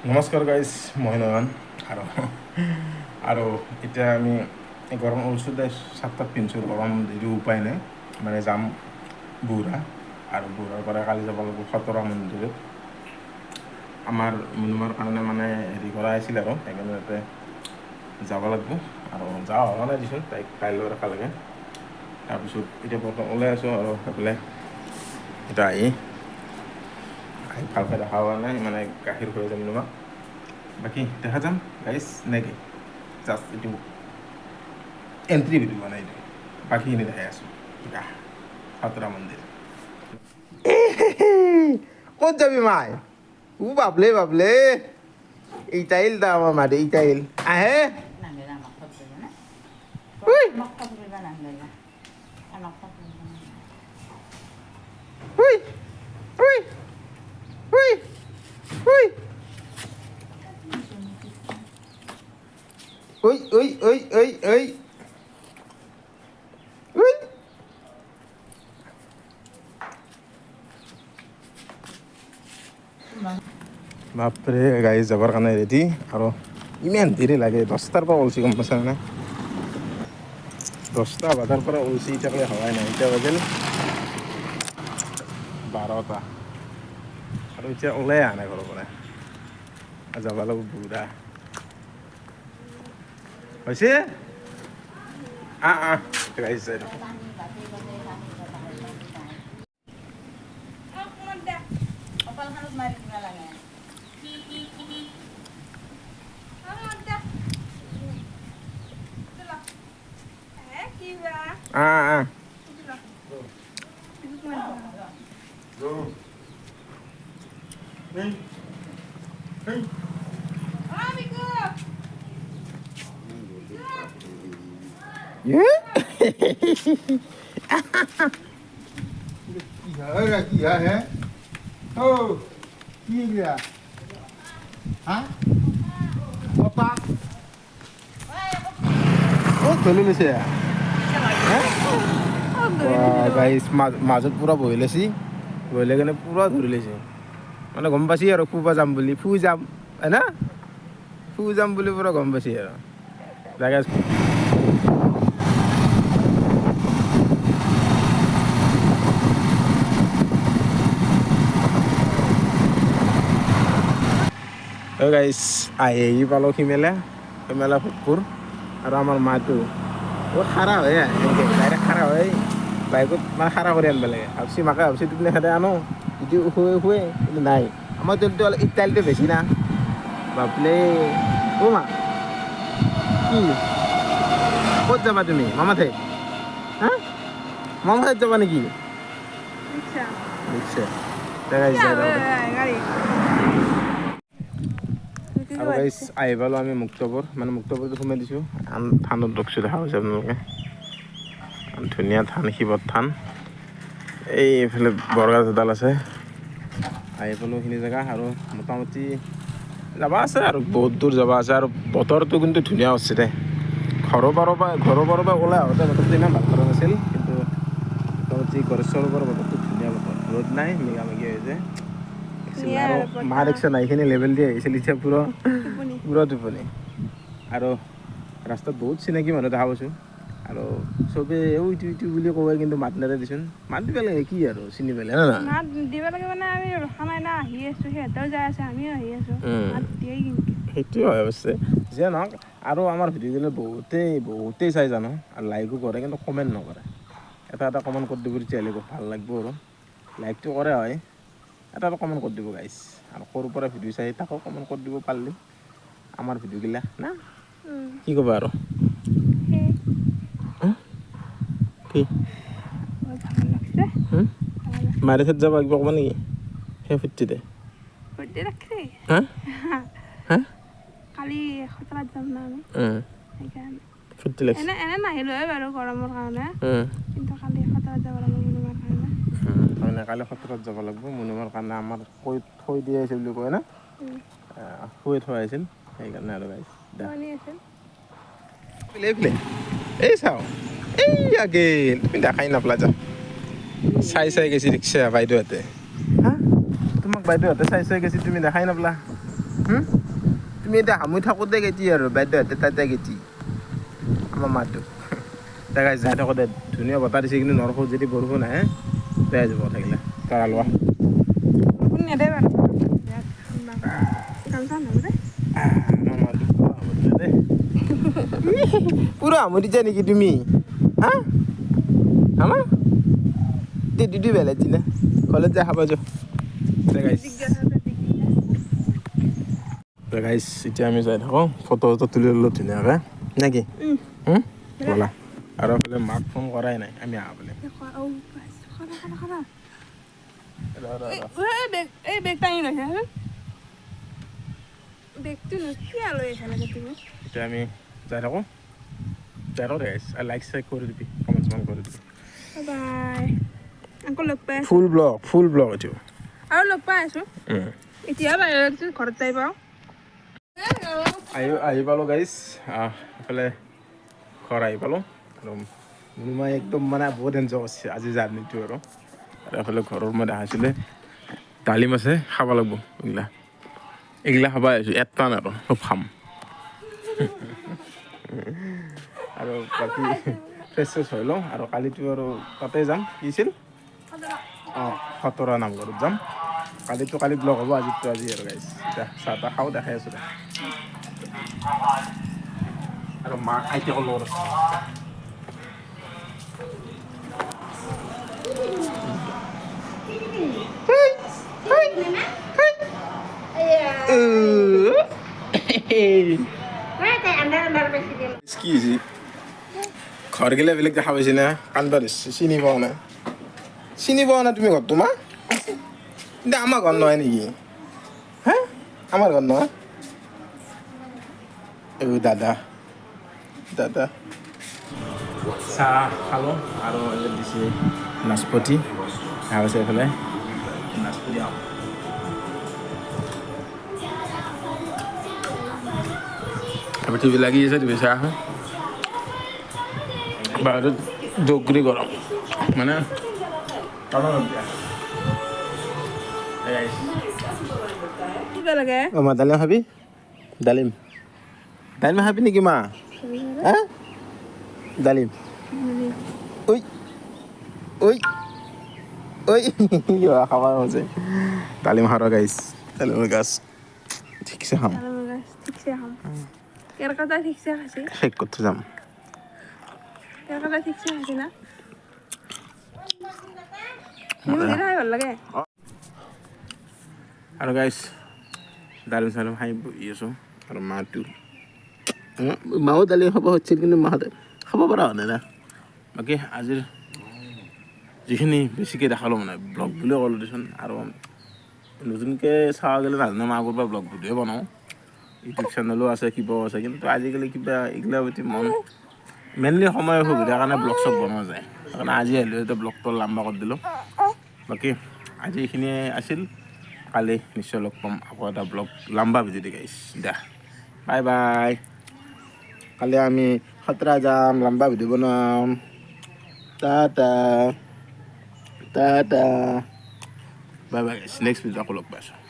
নমস্কাৰ গাইজ মই নয়ন আৰু এতিয়া আমি গৰম ওলছোঁ দে চাপ্তাত পিন্ধছোঁ গৰম যদিও উপায় নাই মানে যাম বুঢ়া আৰু বুঢ়াৰ পৰা কালি যাব লাগিব খতৰা মন্দিৰত আমাৰ মুনুমাৰ কাৰণে মানে হেৰি কৰা আছিল আৰু সেইকাৰণে তাতে যাব লাগিব আৰু যাওঁ হোৱা নাই দিছোঁ তাইক কাইলৈ একেলগে তাৰপিছত এতিয়া বৰ্তমান ওলাই আছোঁ আৰু সেইফালে এতিয়া আহি ভালকৈ দেখা হোৱা নাই মানে গাখীৰ খুৱাই যাম তোমাক বাকী দেখা যাম গাইজ নেকি জাষ্ট এইটো এণ্ট্ৰি ভিডিঅ' মানে এইটো বাকীখিনি দেখাই আছোঁ কিবা খতৰা মন্দিৰ ক'ত যাবি মাই বাবলে বাবলে ইটাইল দা আমাৰ মাঠে ইটাইল আহে বাপৰে গাড়ী যাবৰ কাৰণে ৰেডি আৰু ইমান দেৰি লাগে 10টাৰ পৰা ওলছি গম পাইছা মানে 10টা বজাৰ পৰা ওলছি এতিয়ালৈকে হোৱাই নাই এতিয়া বাজিল 12টা আৰু এতিয়া ওলাই অহা নাই ঘৰৰ পৰা যাব লাগিব বুঢ়া হৈছে গাড়ী চাই किया है ओ की गया हाँ पापा ओ ধৰি লৈছে গাইজ মাজত পূৰা বহি লৈছি বহি লৈ কিনে পূৰা ধৰি লৈছে মানে গম পাইছি আৰু ফুৰিব যাম বুলি ফুৰি যাম হয় না ফুৰি যাম বুলি পূৰা গম পাইছি আৰু জাগা গাইজ আহি পালোঁ সিমেলা ভোগপুৰ আৰু আমাৰ মাটো খাৰা হয় ডাইৰেক্ট খাৰা হয় বাইকত মানে খাৰা কৰি আনিব লাগে ভাবছি মাকে ভাবছি টোপনি খাতে আনো যদি শুৱে কিন্তু নাই আমাৰ তেলটো অলপ ইটাইলটো বেছি না বাপলে অ' মা কি ক'ত যাবা তুমি মামা ঠাইত হা মামা ঠাইত যাবা নেকি ৰিক্সা আৰু গাইজ আহি পালোঁ আমি মুক্তপুৰ মানে মুক্তপুৰটো সোমাই দিছোঁ থানত ৰখছোঁ দেখা পাইছে আপোনালোকে ধুনীয়া থান শিৱৰ থান এইফালে বৰগাছ এডাল আছে আহি পালোঁ এইখিনি জেগা আৰু মোটামুটি যাব আছে আৰু বহুত দূৰ যাব আছে আৰু বতৰটো কিন্তু ধুনীয়া হৈছে দে ঘৰৰ পৰা ওলাই আহোঁতে বতৰটো ইমান ভাল কৰা নাছিল কিন্তু মোটামুটি গড়েশ্বৰৰ পৰা বতৰটো ধুনীয়া বতৰ ৰ'দ নাই মেঘামেঘি হৈছে আৰু মা ৰিক্সা নাই এইখিনি লেভেল দি আহিছিল এতিয়া পুৰা টোপনি আৰু ৰাস্তাত বহুত চিনাকি মানুহ দেখা পাইছোঁ আৰু চবেই ইটো বুলি কয় কিন্তু মাত নেদে দেচোন মাত দিব লাগে কি আৰু চিনি পালে না মাত দিব লাগে মানে আমি ৰখা নাই না আহি আছোঁ সিহঁতেও যাই আছে আমিও আহি আছোঁ মাত দিয়েই কিন্তু সেইটোৱে হয় অৱশ্যে যিয়ে নহওক আৰু আমাৰ ভিডিঅ'বিলাক বহুতেই চাই জানো আৰু লাইকো কৰে কিন্তু কমেণ্ট নকৰে এটা কমেণ্ট কৰি দিব তেতিয়াহ'লে ভাল লাগিব আৰু লাইকটো কৰে হয় এটা কমেণ্ট কৰি দিব গাইজ আৰু সৰুৰ পৰা ভিডিঅ' চাই তাকো কমেণ্ট কৰি দিব পাৰিলে আমাৰ ভিডিঅ'গিলা না কি ক'বা আৰু কি মাৰে ঠাইত যাবা কিবা ক'বা নেকি সেই ফূৰ্তিতে হা হা কালি খতৰাত যাম না আমি সেইকাৰণে ফূৰ্তি লাগিছে এনে নাহিলোৱে বাৰু গৰমৰ কাৰণে কিন্তু কালি খতৰাত যাব লাগিব মুনুমাৰ কাৰণে তাৰমানে কালি সত্ৰত যাব লাগিব মুনুমাৰ কাৰণে আমাৰ থৈ দিয়া আহিছিল বুলি কয় না শুই থোৱা আহিছিল সেইকাৰণে আৰু গাইছ এই চাওঁ এই আগেল তুমি দেখাই নাপলা যা চাই গেছি ৰিক্সা বাইদেউহঁতে হা তোমাক বাইদেউহঁতে চাই গেছি তুমি দেখাই নাপলা তুমি এতিয়া সামৰি থাকোঁতে কেতি আৰু বাইদেউহঁতে তাতে কেতি আমাৰ মাতো তাকে যাই থাকোঁতে ধুনীয়া বতাহ দিছে কিন্তু নৰখো যদি বৰষুণ আহে বেয়া যাব থাকিলে তাৰ লোৱা বৰষুণ নেদে বাৰু গামছা নল'লে আমাৰ মাতো পুৰা সামৰি যায় নেকি তুমি হা আমাৰ ডিউটি বেলেগ দিনা কলেজ যাই খাব যাওঁ গাইছ এতিয়া আমি যাই থাকোঁ ফটো তুলি ল'লোঁ ধুনীয়াকৈ নেকি ব'লা আৰু এইফালে মাক ফোন কৰাই নাই আমি আহা বুলি এই বেগ টানি লৈছে বেগটো কিয় লৈ আছা লাগে তুমি এতিয়া আমি যাই থাকোঁ গাইছ লাইক চাইক কৰি দিবি কমেণ্ট কৰি দিবি বাই আকৌ লগ পাই আছোঁ ফুল ব্লগ এইটো আৰু লগ পাই আছোঁ এতিয়া বাহিৰত ঘৰত যাই পাওঁ আহি পালোঁ গাইছ এইফালে ঘৰ আহি পালোঁ আৰু মই একদম মানে বহুত এনজয় কৰিছে আজি জাৰ্ণিটো আৰু এইফালে ঘৰৰ মই দেখাইছিলে ডালিম আছে খাব লাগিব এইগিলা খাব আহিছোঁ এটা নাই আৰু চব খাম আৰু বাকী ফ্ৰেছ হৈ লওঁ আৰু কালিতো আৰু তাতে যাম কি আছিল খতৰা নামঘৰত যাম কালি ব্লগ হ'ব আজি আৰু গাইছ এতিয়া চাহ তাহ খাওঁ দেখাই আছোঁ দে আৰু মাক আইতাকৰ লগত আছে কি হৈছে ঘৰ গেলে বেলেগ দেখা পাইছে না কান্দবা দিছে চিনি পোৱা না তুমি ঘৰ তোমাৰ এতিয়া আমাৰ ঘৰ নহয় নেকি হা আমাৰ ঘৰ নহয় দাদা চাহ খালোঁ আৰু দিছে নাচপতি খাই আছে এইফালে নাচপতি টিভি লাগি আছে টিভি চাই আহোঁ বাহিৰত জগৰি গৰম মানে মা ডালিম খাবি ডালিম খাবি নেকি মা হা ডালিম খাব হৈছে ডালিম খাৰ গাইছ ডালিমৰ গাছ ঠিকছে খাম শেষ কৰতে যাম আৰু গাইছ ডালিম চালিম খাই বহি আছোঁ আৰু মাও ডালিম খাব হৈছিল কিন্তু মাহঁতে খাব পৰা হোৱা নাই না বাকী আজিৰ যিখিনি বেছিকৈ দেখালোঁ মানে ব্লগ বুলিয়ে ক'লোঁ দেচোন আৰু নতুনকৈ চাব গ'লে নাজানো মই আগৰ পৰা ব্লগ ভিডিঅ' বনাওঁ ইউটিউব চেনেলো আছে কিবাও আছে কিন্তু আজিকালি কিবা এইগিলা প্ৰতি মন মেইনলি সময়ৰ সুবিধাৰ কাৰণে ব্লগ চব বনোৱা যায় সেইকাৰণে আজি আহিলোঁ এতিয়া ব্লগটো লম্বা কৰি দিলোঁ বাকী আজি এইখিনিয়ে আছিল কালি নিশ্চয় লগ পাম আকৌ এটা ব্লগ লম্বা ভিডিঅ' দি গাইছ দিয়া বাই বাই কালি আমি খতৰা যাম লম্বা ভিডিঅ' বনাম টাটা বাই বাই গাইছ নেক্সট ভিডিঅ' আকৌ লগ পাইছোঁ